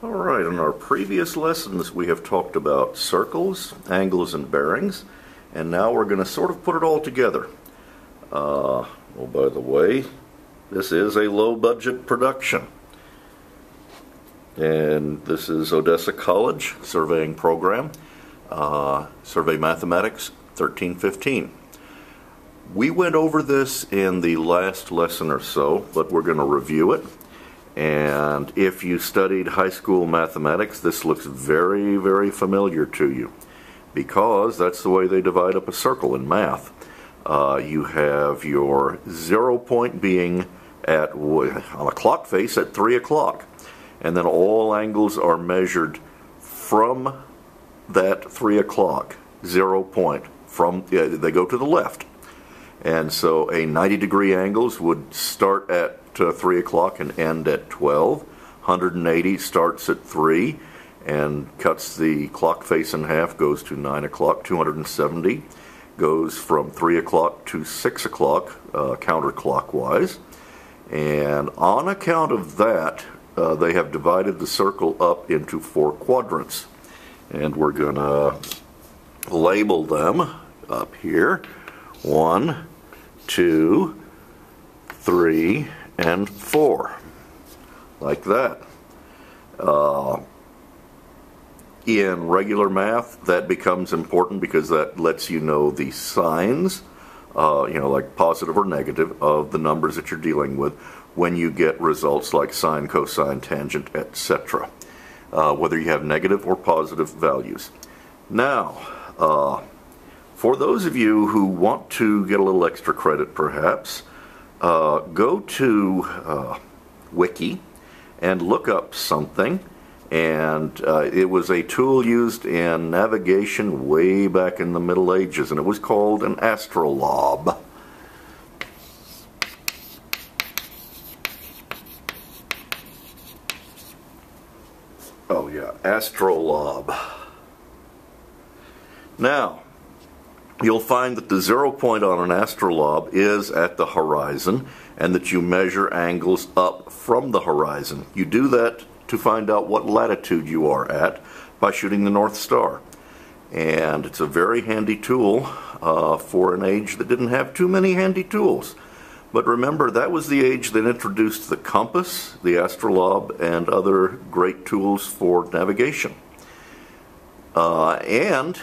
Alright, in our previous lessons we have talked about circles, angles, and bearings, and now we're going to sort of put it all together. Oh, by the way, this is a low-budget production. And this is Odessa College surveying program, Survey Mathematics 1315. We went over this in the last lesson or so, but we're going to review it. And if you studied high school mathematics, this looks very, very familiar to you, because that's the way they divide up a circle in math. You have your 0 point being on a clock face at 3 o'clock, and then all angles are measured from that 3 o'clock 0 point. They go to the left. And so a 90-degree angles would start at 3 o'clock and end at 12. 180 starts at 3 and cuts the clock face in half, goes to 9 o'clock. 270 goes from 3 o'clock to 6 o'clock counterclockwise. And on account of that, they have divided the circle up into 4 quadrants. And we're going to label them up here. 1, 2, 3, and 4, like that. In regular math, that becomes important because that lets you know the signs, like positive or negative, of the numbers that you're dealing with when you get results like sine, cosine, tangent, etc. Whether you have negative or positive values. Now, for those of you who want to get a little extra credit perhaps, go to Wiki and look up something, and it was a tool used in navigation way back in the Middle Ages, and it was called an astrolabe. Oh yeah, astrolabe. Now, you'll find that the 0 point on an astrolabe is at the horizon, and that you measure angles up from the horizon. You do that to find out what latitude you are at by shooting the North Star. And it's a very handy tool for an age that didn't have too many handy tools. But remember, that was the age that introduced the compass, the astrolabe, and other great tools for navigation. And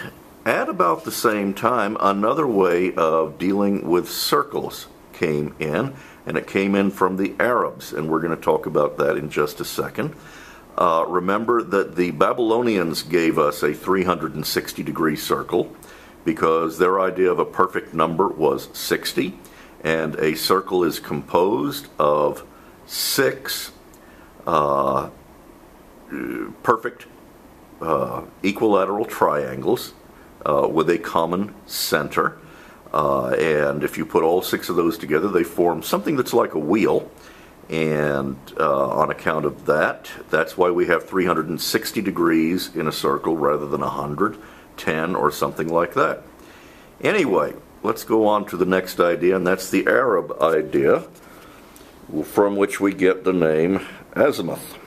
at about the same time, another way of dealing with circles came in, and it came in from the Arabs, and we're going to talk about that in just a second. Remember that the Babylonians gave us a 360-degree circle because their idea of a perfect number was 60, and a circle is composed of 6 perfect equilateral triangles with a common center, and if you put all 6 of those together, they form something that's like a wheel. And on account of that, that's why we have 360 degrees in a circle rather than 110 or something like that. Anyway, let's go on to the next idea, and that's the Arab idea, from which we get the name azimuth.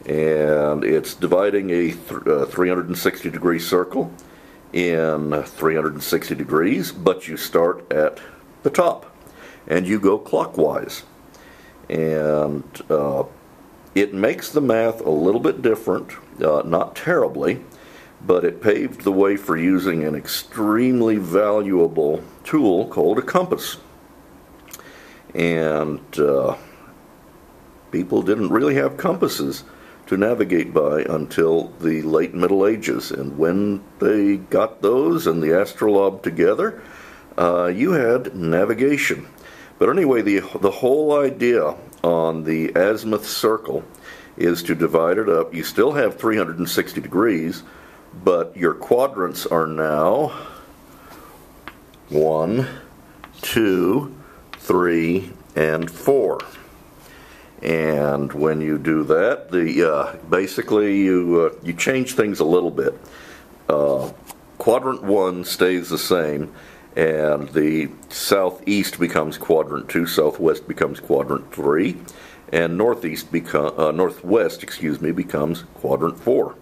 And it's dividing a 360-degree circle in 360 degrees, but you start at the top and you go clockwise. And it makes the math a little bit different, not terribly, but it paved the way for using an extremely valuable tool called a compass. And people didn't really have compasses to navigate by until the late Middle Ages, and when they got those and the astrolabe together, you had navigation. But anyway, the whole idea on the azimuth circle is to divide it up. You still have 360 degrees, but your quadrants are now 1, 2, 3, and 4. And when you do that, basically you change things a little bit. Quadrant 1 stays the same, and the southeast becomes quadrant 2, southwest becomes quadrant 3, and northwest, becomes quadrant 4.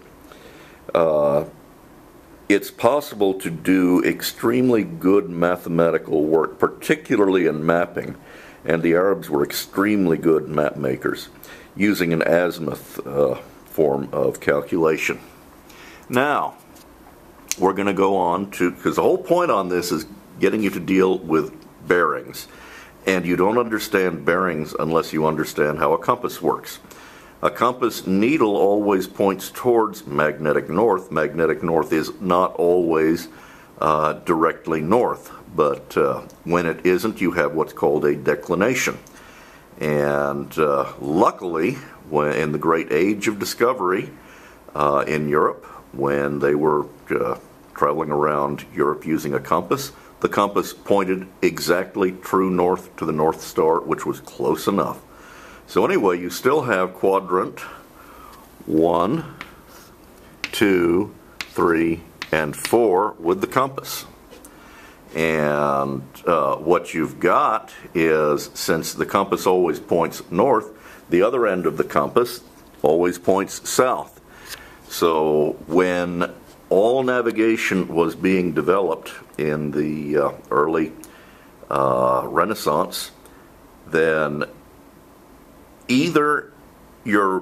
It's possible to do extremely good mathematical work, particularly in mapping, and the Arabs were extremely good map makers, using an azimuth form of calculation. Now, we're going to go on to, because the whole point on this is getting you to deal with bearings, and you don't understand bearings unless you understand how a compass works. A compass needle always points towards magnetic north. Magnetic north is not always directly north, but when it isn't, you have what's called a declination. And luckily, in the great age of discovery in Europe, when they were traveling around Europe using a compass, the compass pointed exactly true north to the North Star, which was close enough. So anyway, you still have quadrant 1, 2, 3, and 4 with the compass. And what you've got is, since the compass always points north, the other end of the compass always points south. So when all navigation was being developed in the early Renaissance, then either your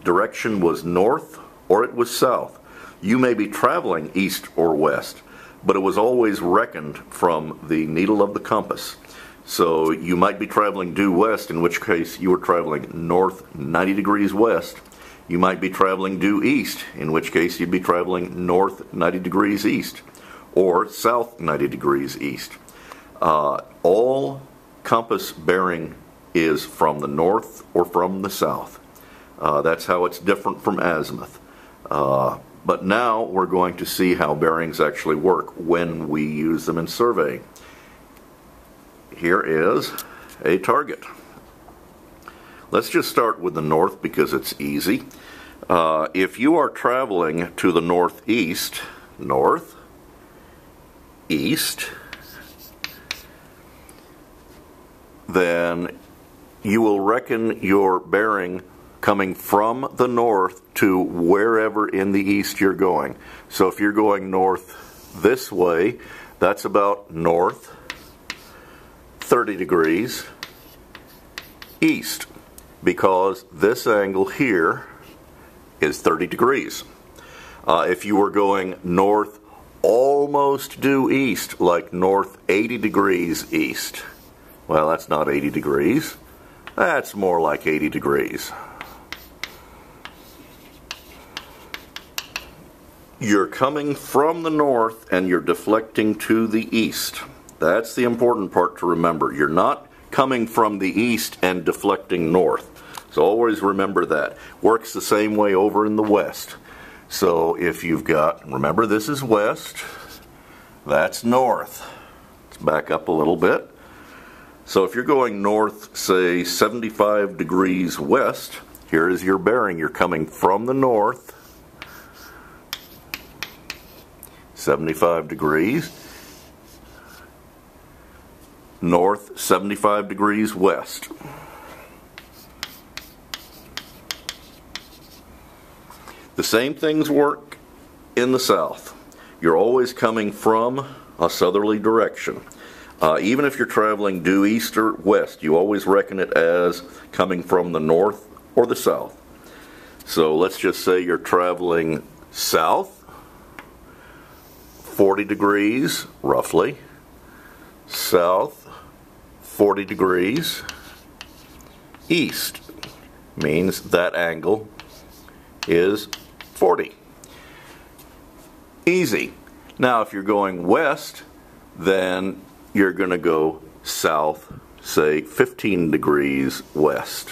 direction was north or it was south. You may be traveling east or west, but it was always reckoned from the needle of the compass. So you might be traveling due west, in which case you were traveling north 90 degrees west. You might be traveling due east, in which case you'd be traveling north 90 degrees east, or south 90 degrees east. All compass bearing is from the north or from the south. That's how it's different from azimuth. But now we're going to see how bearings actually work when we use them in surveying. Here is a target. Let's just start with the north because it's easy. If you are traveling to the northeast, north, east, then you will reckon your bearing coming from the north to wherever in the east you're going. So if you're going north this way, that's about north 30 degrees east, because this angle here is 30 degrees. If you were going north almost due east, like north 80 degrees east, well, that's not 80 degrees. That's more like 80 degrees. You're coming from the north and you're deflecting to the east. That's the important part to remember. You're not coming from the east and deflecting north. So always remember that. Works the same way over in the west. So if you've got, remember this is west, that's north. Let's back up a little bit. So if you're going north, say 75 degrees west, here is your bearing. You're coming from the north, 75 degrees, north 75 degrees west. The same things work in the south. You're always coming from a southerly direction. Even if you're traveling due east or west, you always reckon it as coming from the north or the south. So let's just say you're traveling south, 40 degrees roughly, south, 40 degrees, east, means that angle is 40. Easy. Now if you're going west, then you're going to go south, say 15 degrees west.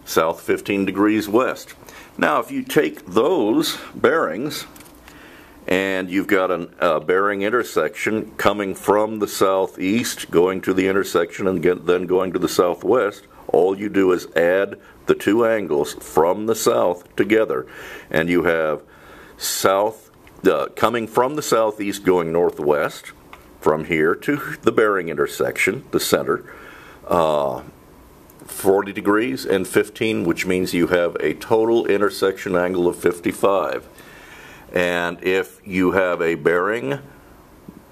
South 15 degrees west. Now if you take those bearings and you've got a bearing intersection coming from the southeast, going to the intersection and then going to the southwest, all you do is add the two angles from the south together, and you have south coming from the southeast going northwest from here to the bearing intersection, the center, 40 degrees and 15, which means you have a total intersection angle of 55. And if you have a bearing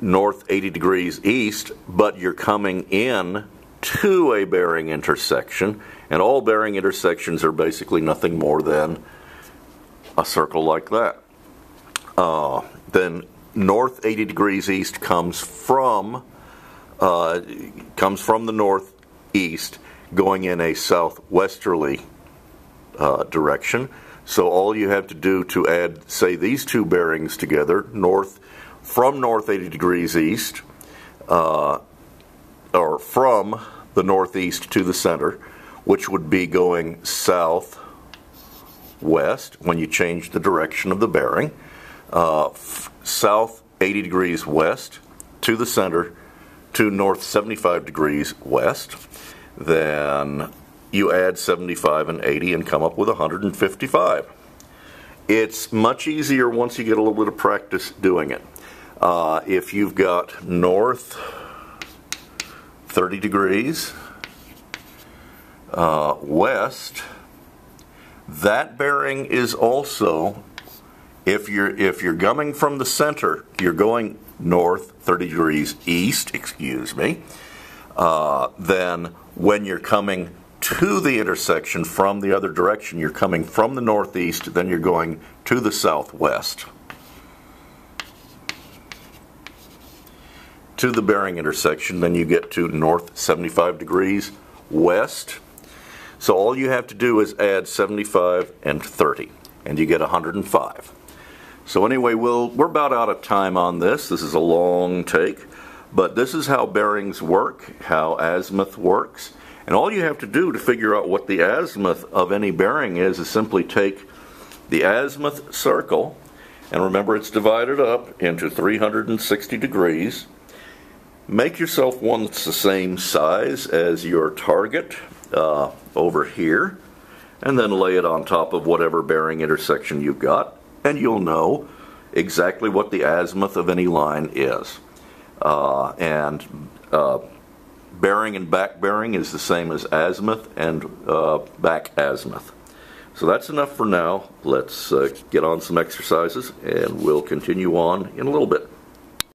north 80 degrees east, but you're coming in to a bearing intersection, and all bearing intersections are basically nothing more than a circle like that. Then north 80 degrees east comes from the northeast, going in a southwesterly direction. So all you have to do to add, say, these two bearings together, from north 80 degrees east, or from the northeast to the center, which would be going southwest when you change the direction of the bearing, south 80 degrees west to the center to north 75 degrees west. Then you add 75 and 80 and come up with 155. It's much easier once you get a little bit of practice doing it. If you've got north 30 degrees west, that bearing is also, if you're coming from the center, you're going north 30 degrees east, then when you're coming to the intersection from the other direction, you're coming from the northeast, then you're going to the southwest. To the bearing intersection, then you get to north 75 degrees west. So all you have to do is add 75 and 30, and you get 105. So anyway, we're about out of time on this. This is a long take, but this is how bearings work, how azimuth works. And all you have to do to figure out what the azimuth of any bearing is simply take the azimuth circle, and remember it's divided up into 360 degrees. Make yourself one that's the same size as your target over here, and then lay it on top of whatever bearing intersection you've got, and you'll know exactly what the azimuth of any line is. Bearing and back bearing is the same as azimuth and back azimuth. So that's enough for now. Let's get on some exercises, and we'll continue on in a little bit.